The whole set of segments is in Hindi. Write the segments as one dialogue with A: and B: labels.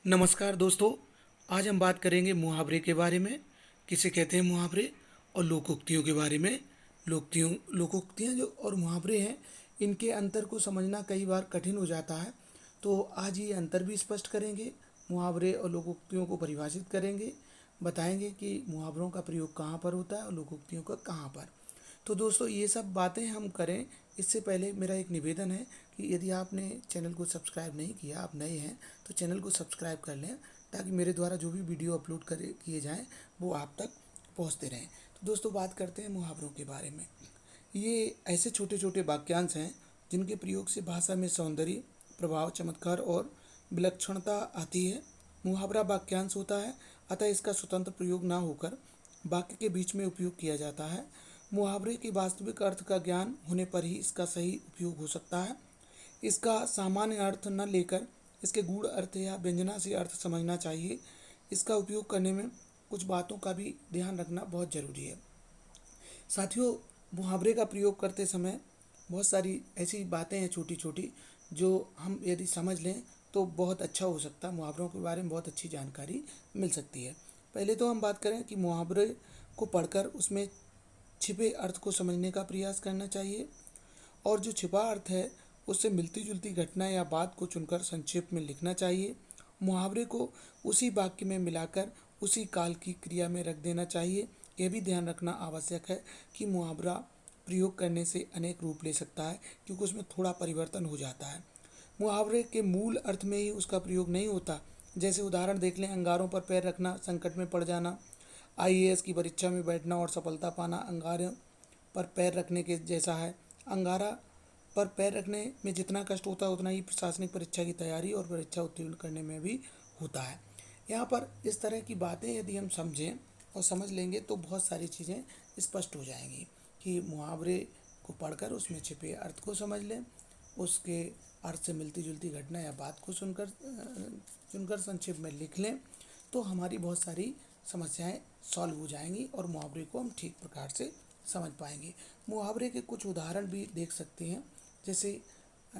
A: नमस्कार दोस्तों। आज हम बात करेंगे मुहावरे के बारे में। किसे कहते हैं मुहावरे, और लोकोक्तियों के बारे में। लोकोक्तियाँ जो और मुहावरे हैं, इनके अंतर को समझना कई बार कठिन हो जाता है। तो आज ये अंतर भी स्पष्ट करेंगे। मुहावरे और लोकोक्तियों को परिभाषित करेंगे, बताएंगे कि मुहावरों का प्रयोग कहाँ पर होता है और लोकोक्तियों का कहाँ पर। तो दोस्तों, ये सब बातें हम करें इससे पहले मेरा एक निवेदन है कि यदि आपने चैनल को सब्सक्राइब नहीं किया, आप नए हैं, तो चैनल को सब्सक्राइब कर लें, ताकि मेरे द्वारा जो भी वीडियो अपलोड करे किए जाएं वो आप तक पहुंचते रहें। तो दोस्तों, बात करते हैं मुहावरों के बारे में। ये ऐसे छोटे छोटे वाक्यांश हैं जिनके प्रयोग से भाषा में सौंदर्य, प्रभाव, चमत्कार और विलक्षणता आती है। मुहावरा वाक्यांश होता है, अतः इसका स्वतंत्र प्रयोग ना होकर वाक्य के बीच में उपयोग किया जाता है। मुहावरे के वास्तविक अर्थ का ज्ञान होने पर ही इसका सही उपयोग हो सकता है। इसका सामान्य अर्थ न लेकर इसके गूढ़ अर्थ या व्यंजना से अर्थ समझना चाहिए। इसका उपयोग करने में कुछ बातों का भी ध्यान रखना बहुत ज़रूरी है। साथियों, मुहावरे का प्रयोग करते समय बहुत सारी ऐसी बातें हैं छोटी छोटी, जो हम यदि समझ लें तो बहुत अच्छा हो सकता है। मुहावरों के बारे में बहुत अच्छी जानकारी मिल सकती है। पहले तो हम बात करें कि मुहावरे को पढ़कर उसमें छिपे अर्थ को समझने का प्रयास करना चाहिए, और जो छिपा अर्थ है उससे मिलती जुलती घटना या बात को चुनकर संक्षेप में लिखना चाहिए। मुहावरे को उसी वाक्य में मिलाकर उसी काल की क्रिया में रख देना चाहिए। यह भी ध्यान रखना आवश्यक है कि मुहावरा प्रयोग करने से अनेक रूप ले सकता है, क्योंकि उसमें थोड़ा परिवर्तन हो जाता है। मुहावरे के मूल अर्थ में ही उसका प्रयोग नहीं होता। जैसे उदाहरण देख लें, अंगारों पर पैर रखना, संकट में पड़ जाना, आईएएस की परीक्षा में बैठना और सफलता पाना अंगारों पर पैर रखने के जैसा है। अंगारा पर पैर रखने में जितना कष्ट होता है, उतना ही प्रशासनिक परीक्षा की तैयारी और परीक्षा उत्तीर्ण करने में भी होता है। यहाँ पर इस तरह की बातें यदि हम समझें और समझ लेंगे तो बहुत सारी चीज़ें स्पष्ट हो जाएंगी कि मुहावरे को पढ़कर उसमें छिपे अर्थ को समझ लें, उसके अर्थ से मिलती जुलती घटना या बात को चुनकर संक्षेप में लिख लें, तो हमारी बहुत सारी समस्याएं सॉल्व हो जाएंगी और मुहावरे को हम ठीक प्रकार से समझ पाएंगे। मुहावरे के कुछ उदाहरण भी देख सकते हैं। जैसे अ,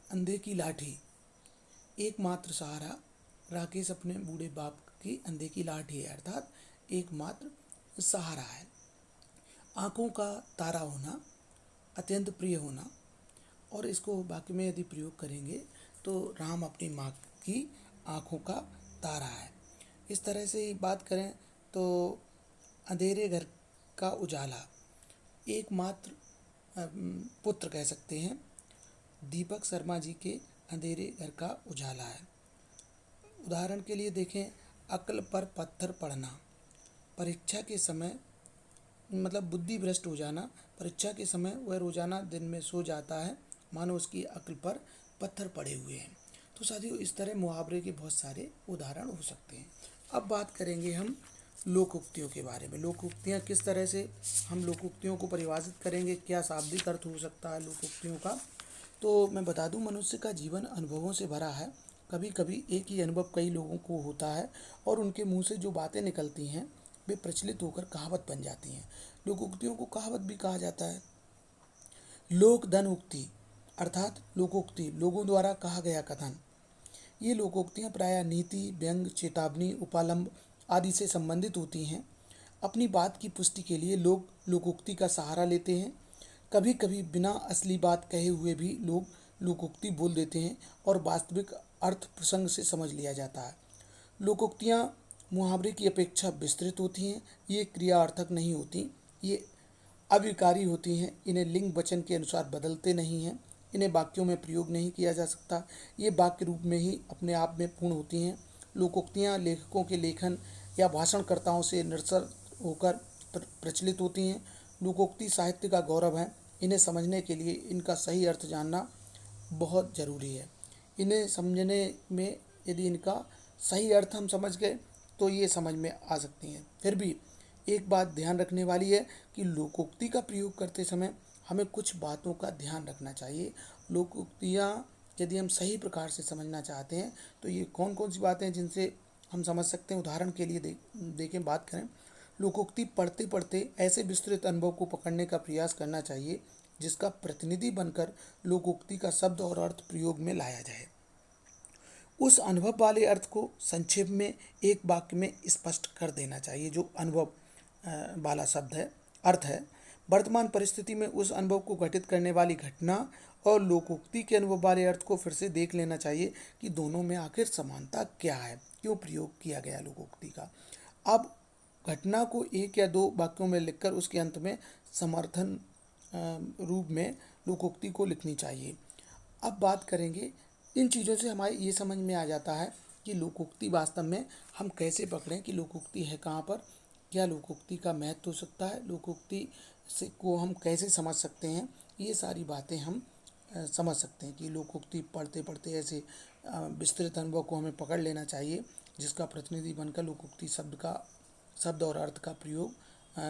A: अंधे की लाठी, एकमात्र सहारा। राकेश अपने बूढ़े बाप की अंधे की लाठी है, अर्थात एकमात्र सहारा है। आँखों का तारा होना, अत्यंत प्रिय होना। और इसको वाक्य में यदि प्रयोग करेंगे तो राम अपनी माँ की आँखों का तारा है। इस तरह से ही बात करें तो अंधेरे घर का उजाला, एकमात्र पुत्र कह सकते हैं। दीपक शर्मा जी के अंधेरे घर का उजाला है। उदाहरण के लिए देखें, अक्ल पर पत्थर पड़ना, परीक्षा के समय मतलब बुद्धि भ्रष्ट हो जाना। परीक्षा के समय वह रोजाना दिन में सो जाता है, मानो उसकी अक्ल पर पत्थर पड़े हुए हैं। तो साथियों, इस तरह मुहावरे के बहुत सारे उदाहरण हो सकते हैं। अब बात करेंगे हम लोकोक्तियों के बारे में। लोकोक्तियाँ किस तरह से हम लोकोक्तियों को परिभाषित करेंगे, क्या शाब्दिक अर्थ हो सकता है लोकोक्तियों का। तो मैं बता दूं, मनुष्य का जीवन अनुभवों से भरा है। कभी कभी एक ही अनुभव कई लोगों को होता है, और उनके मुंह से जो बातें निकलती हैं वे प्रचलित होकर कहावत बन जाती हैं। लोकोक्तियों को कहावत भी कहा जाता है। लोक धन उक्ति अर्थात लोकोक्ति, लोगों द्वारा कहा गया कथन। ये लोकोक्तियाँ प्रायः नीति, व्यंग, चेतावनी, उपालंब आदि से संबंधित होती हैं। अपनी बात की पुष्टि के लिए लोग लोकोक्ति का सहारा लेते हैं। कभी कभी बिना असली बात कहे हुए भी लोग लोकोक्ति बोल देते हैं और वास्तविक अर्थ प्रसंग से समझ लिया जाता है। लोकोक्तियाँ मुहावरे की अपेक्षा विस्तृत होती हैं। ये क्रियार्थक नहीं होती, ये अविकारी होती हैं। इन्हें लिंग वचन के अनुसार बदलते नहीं हैं। इन्हें वाक्यों में प्रयोग नहीं किया जा सकता। ये वाक्य रूप में ही अपने आप में पूर्ण होती हैं। लोकोक्तियाँ लेखकों के लेखन या भाषणकर्ताओं से निरसर होकर प्रचलित होती हैं। लोकोक्ति साहित्य का गौरव है। इन्हें समझने के लिए इनका सही अर्थ जानना बहुत ज़रूरी है। इन्हें समझने में यदि इनका सही अर्थ हम समझ गए तो ये समझ में आ सकती हैं। फिर भी एक बात ध्यान रखने वाली है कि लोकोक्ति का प्रयोग करते समय हमें कुछ बातों का ध्यान रखना चाहिए। लोकोक्तियाँ यदि हम सही प्रकार से समझना चाहते हैं तो ये कौन कौन सी बातें हैं जिनसे हम समझ सकते हैं। उदाहरण के लिए देखें, बात करें, लोकोक्ति पढ़ते पढ़ते ऐसे विस्तृत अनुभव को पकड़ने का प्रयास करना चाहिए जिसका प्रतिनिधि बनकर लोकोक्ति का शब्द और अर्थ प्रयोग में लाया जाए। उस अनुभव वाले अर्थ को संक्षेप में एक वाक्य में स्पष्ट कर देना चाहिए। जो अनुभव वाला शब्द है, अर्थ है, वर्तमान परिस्थिति में उस अनुभव को घटित करने वाली घटना और लोकोक्ति के अनुभव वाले अर्थ को फिर से देख लेना चाहिए कि दोनों में आखिर समानता क्या है, क्यों प्रयोग किया गया लोकोक्ति का। अब घटना को एक या दो वाक्यों में लिखकर उसके अंत में समर्थन रूप में लोकोक्ति को लिखनी चाहिए। अब बात करेंगे, इन चीज़ों से हमारे ये समझ में आ जाता है कि लोकोक्ति वास्तव में हम कैसे पकड़ें कि लोकोक्ति है कहाँ पर, क्या लोकोक्ति का महत्व हो सकता है, लोकोक्ति से को हम कैसे समझ सकते हैं। ये सारी बातें हम समझ सकते हैं कि लोकोक्ति पढ़ते पढ़ते ऐसे विस्तृत अनुभव को हमें पकड़ लेना चाहिए, जिसका प्रतिनिधि बनकर लोकोक्ति शब्द और अर्थ का प्रयोग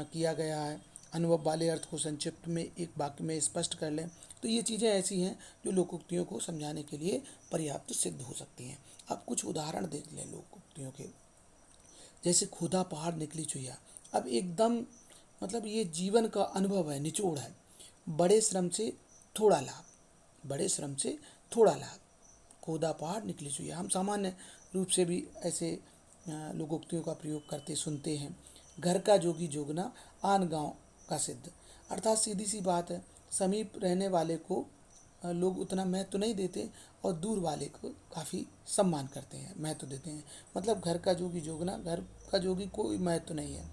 A: किया गया है। अनुभव वाले अर्थ को संक्षिप्त में एक वाक्य में स्पष्ट कर लें। तो ये चीज़ें ऐसी हैं जो लोकोक्तियों को समझाने के लिए पर्याप्त सिद्ध हो सकती हैं। अब कुछ उदाहरण देख लें लोकोक्तियों के, जैसे खोदा पहाड़ निकली चुहिया। अब एकदम मतलब ये जीवन का अनुभव है, निचोड़ है। बड़े श्रम से थोड़ा लाभ, बड़े श्रम से थोड़ा लाभ, खोदा पहाड़ निकली चुहिया। हम सामान्य रूप से भी ऐसे लोकोक्तियों का प्रयोग करते सुनते हैं। घर का जोगी जोगना, आन गांव का सिद्ध। अर्थात सीधी सी बात है, समीप रहने वाले को लोग उतना महत्व नहीं देते और दूर वाले को काफ़ी सम्मान करते हैं, महत्व देते हैं। मतलब घर का जोगी जोगना, घर का जोगी कोई महत्व नहीं है।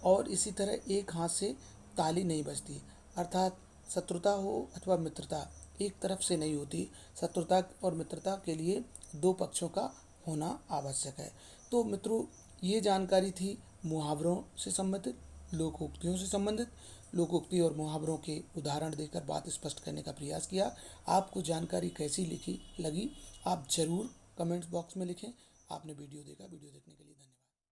A: और इसी तरह एक हाथ से ताली नहीं बजती, अर्थात शत्रुता हो अथवा मित्रता एक तरफ से नहीं होती। शत्रुता और मित्रता के लिए दो पक्षों का होना आवश्यक है। तो मित्रों, ये जानकारी थी मुहावरों से संबंधित, लोकोक्तियों से संबंधित। लोकोक्ति और मुहावरों के उदाहरण देकर बात स्पष्ट करने का प्रयास किया। आपको जानकारी कैसी लगी आप ज़रूर कमेंट्स बॉक्स में लिखें। आपने वीडियो देखा, वीडियो देखने